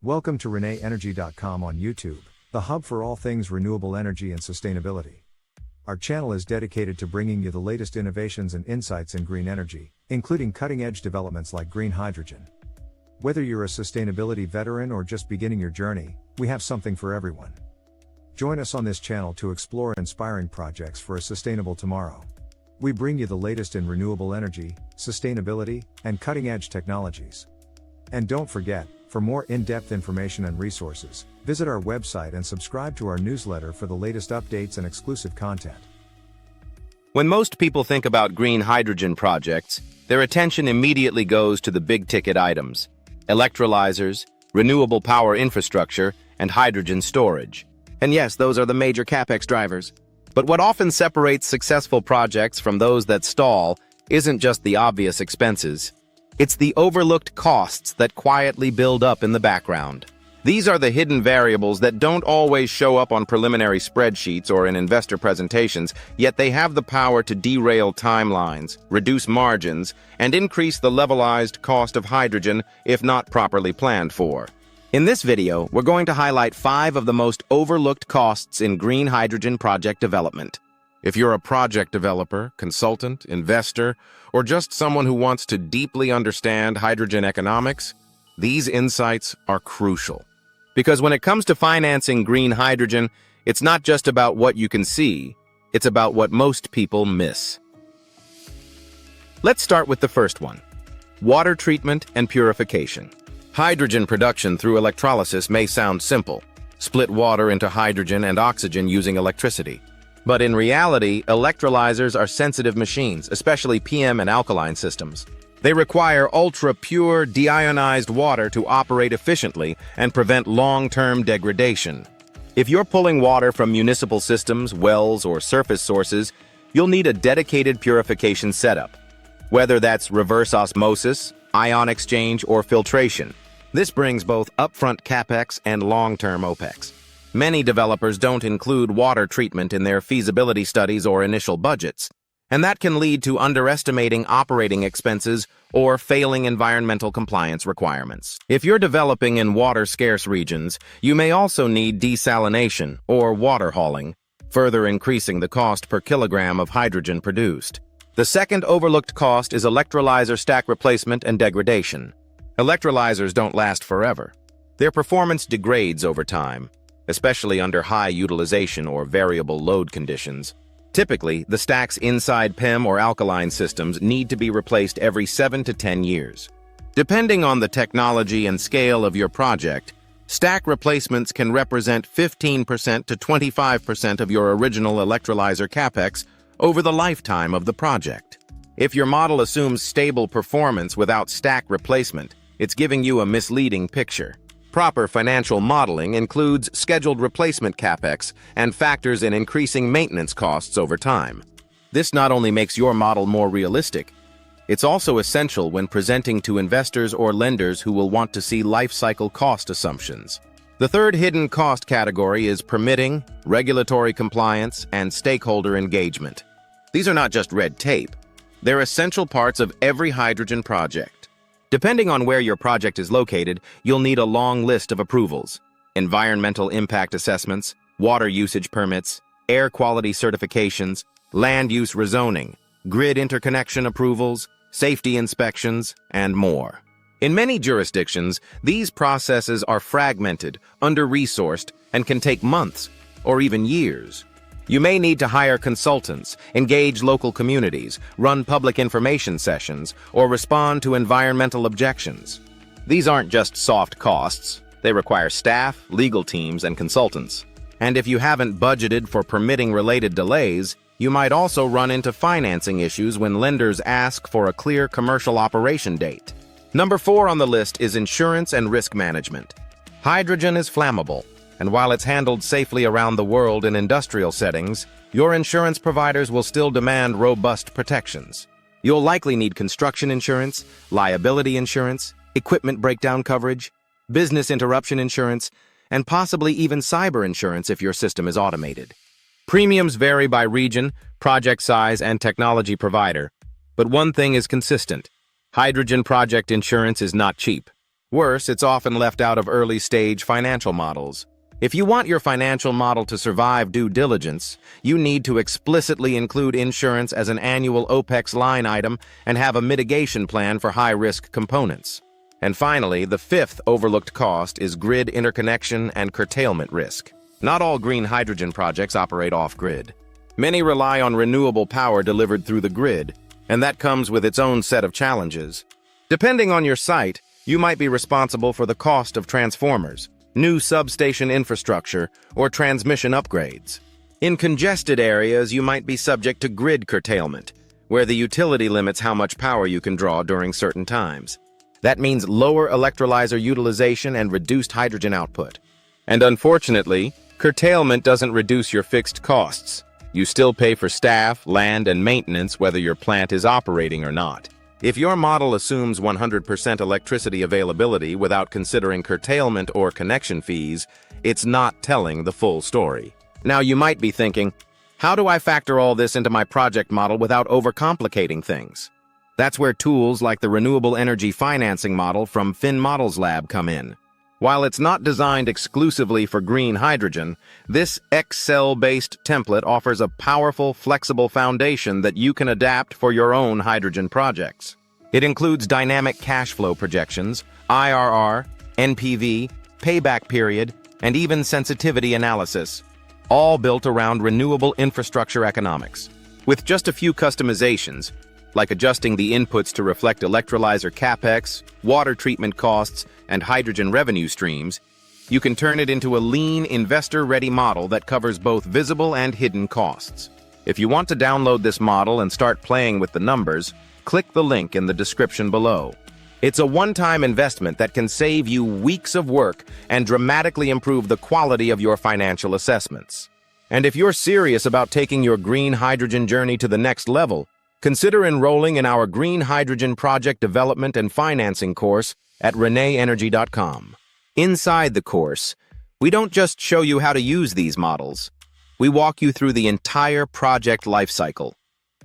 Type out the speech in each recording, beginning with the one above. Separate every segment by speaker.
Speaker 1: Welcome to ReneEnergy.com on YouTube, the hub for all things renewable energy and sustainability. Our channel is dedicated to bringing you the latest innovations and insights in green energy, including cutting-edge developments like green hydrogen. Whether you're a sustainability veteran or just beginning your journey, we have something for everyone. Join us on this channel to explore inspiring projects for a sustainable tomorrow. We bring you the latest in renewable energy, sustainability, and cutting-edge technologies. And don't forget, for more in-depth information and resources, visit our website and subscribe to our newsletter for the latest updates and exclusive content.
Speaker 2: When most people think about green hydrogen projects, their attention immediately goes to the big-ticket items: electrolyzers, renewable power infrastructure, and hydrogen storage. And yes, those are the major CapEx drivers. But what often separates successful projects from those that stall isn't just the obvious expenses. It's the overlooked costs that quietly build up in the background. These are the hidden variables that don't always show up on preliminary spreadsheets or in investor presentations, yet they have the power to derail timelines, reduce margins, and increase the levelized cost of hydrogen if not properly planned for. In this video, we're going to highlight 5 of the most overlooked costs in green hydrogen project development. If you're a project developer, consultant, investor, or just someone who wants to deeply understand hydrogen economics, these insights are crucial. Because when it comes to financing green hydrogen, it's not just about what you can see, it's about what most people miss. Let's start with the first one: water treatment and purification. Hydrogen production through electrolysis may sound simple: split water into hydrogen and oxygen using electricity. But in reality, electrolyzers are sensitive machines, especially PM and alkaline systems. They require ultra-pure, deionized water to operate efficiently and prevent long-term degradation. If you're pulling water from municipal systems, wells, or surface sources, you'll need a dedicated purification setup. Whether that's reverse osmosis, ion exchange, or filtration, this brings both upfront CapEx and long-term OpEx. Many developers don't include water treatment in their feasibility studies or initial budgets, and that can lead to underestimating operating expenses or failing environmental compliance requirements. If you're developing in water-scarce regions, you may also need desalination or water hauling, further increasing the cost per kilogram of hydrogen produced. The second overlooked cost is electrolyzer stack replacement and degradation. Electrolyzers don't last forever. Their performance degrades over time, especially under high utilization or variable load conditions. Typically, the stack's inside PEM or alkaline systems need to be replaced every 7 to 10 years. Depending on the technology and scale of your project, stack replacements can represent 15% to 25% of your original electrolyzer CapEx over the lifetime of the project. If your model assumes stable performance without stack replacement, it's giving you a misleading picture. Proper financial modeling includes scheduled replacement CapEx and factors in increasing maintenance costs over time. This not only makes your model more realistic, it's also essential when presenting to investors or lenders who will want to see life cycle cost assumptions. The third hidden cost category is permitting, regulatory compliance, and stakeholder engagement. These are not just red tape. They're essential parts of every hydrogen project. Depending on where your project is located, you'll need a long list of approvals: environmental impact assessments, water usage permits, air quality certifications, land use rezoning, grid interconnection approvals, safety inspections, and more. In many jurisdictions, these processes are fragmented, under-resourced, and can take months or even years. You may need to hire consultants, engage local communities, run public information sessions, or respond to environmental objections. These aren't just soft costs. They require staff, legal teams, and consultants. And if you haven't budgeted for permitting-related delays, you might also run into financing issues when lenders ask for a clear commercial operation date. Number 4 on the list is insurance and risk management. Hydrogen is flammable, and while it's handled safely around the world in industrial settings, your insurance providers will still demand robust protections. You'll likely need construction insurance, liability insurance, equipment breakdown coverage, business interruption insurance, and possibly even cyber insurance if your system is automated. Premiums vary by region, project size, and technology provider, but one thing is consistent: hydrogen project insurance is not cheap. Worse, it's often left out of early-stage financial models. If you want your financial model to survive due diligence, you need to explicitly include insurance as an annual OPEX line item and have a mitigation plan for high-risk components. And finally, the fifth overlooked cost is grid interconnection and curtailment risk. Not all green hydrogen projects operate off-grid. Many rely on renewable power delivered through the grid, and that comes with its own set of challenges. Depending on your site, you might be responsible for the cost of transformers, new substation infrastructure, or transmission upgrades. In congested areas, you might be subject to grid curtailment, where the utility limits how much power you can draw during certain times. That means lower electrolyzer utilization and reduced hydrogen output. And unfortunately, curtailment doesn't reduce your fixed costs. You still pay for staff, land, and maintenance whether your plant is operating or not. If your model assumes 100% electricity availability without considering curtailment or connection fees, it's not telling the full story. Now you might be thinking, how do I factor all this into my project model without overcomplicating things? That's where tools like the Renewable Energy Financing Model from FinModels Lab come in. While it's not designed exclusively for green hydrogen, this Excel-based template offers a powerful, flexible foundation that you can adapt for your own hydrogen projects. It includes dynamic cash flow projections, IRR, NPV, payback period, and even sensitivity analysis, all built around renewable infrastructure economics. With just a few customizations, like adjusting the inputs to reflect electrolyzer capex, water treatment costs, and hydrogen revenue streams, you can turn it into a lean, investor-ready model that covers both visible and hidden costs. If you want to download this model and start playing with the numbers, click the link in the description below. It's a one-time investment that can save you weeks of work and dramatically improve the quality of your financial assessments. And if you're serious about taking your green hydrogen journey to the next level, consider enrolling in our Green Hydrogen Project Development and Financing course at renewenergy.com. Inside the course, we don't just show you how to use these models. We walk you through the entire project lifecycle,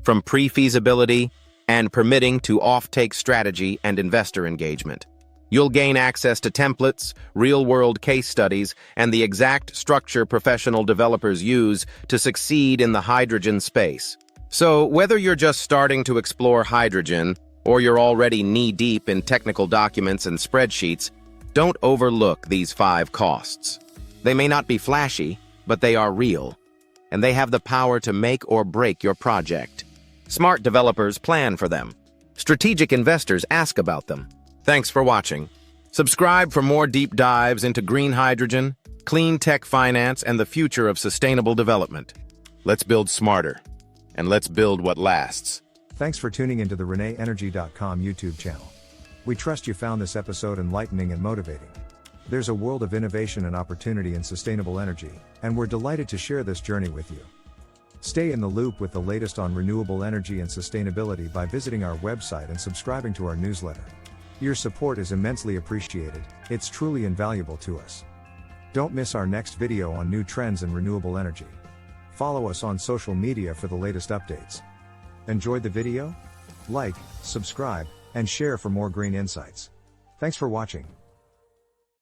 Speaker 2: from pre-feasibility and permitting to off-take strategy and investor engagement. You'll gain access to templates, real-world case studies, and the exact structure professional developers use to succeed in the hydrogen space. So, whether you're just starting to explore hydrogen, or you're already knee-deep in technical documents and spreadsheets, don't overlook these 5 costs. They may not be flashy, but they are real, and they have the power to make or break your project. Smart developers plan for them. Strategic investors ask about them. Thanks for watching. Subscribe for more deep dives into green hydrogen, clean tech finance, and the future of sustainable development. Let's build smarter. And let's build what lasts.
Speaker 1: Thanks for tuning into the ReneweEnergy.com YouTube channel. We trust you found this episode enlightening and motivating. There's a world of innovation and opportunity in sustainable energy, and we're delighted to share this journey with you. Stay in the loop with the latest on renewable energy and sustainability by visiting our website and subscribing to our newsletter. Your support is immensely appreciated, it's truly invaluable to us. Don't miss our next video on new trends in renewable energy. Follow us on social media for the latest updates. Enjoyed the video? Like, subscribe, and share for more green insights. Thanks for watching.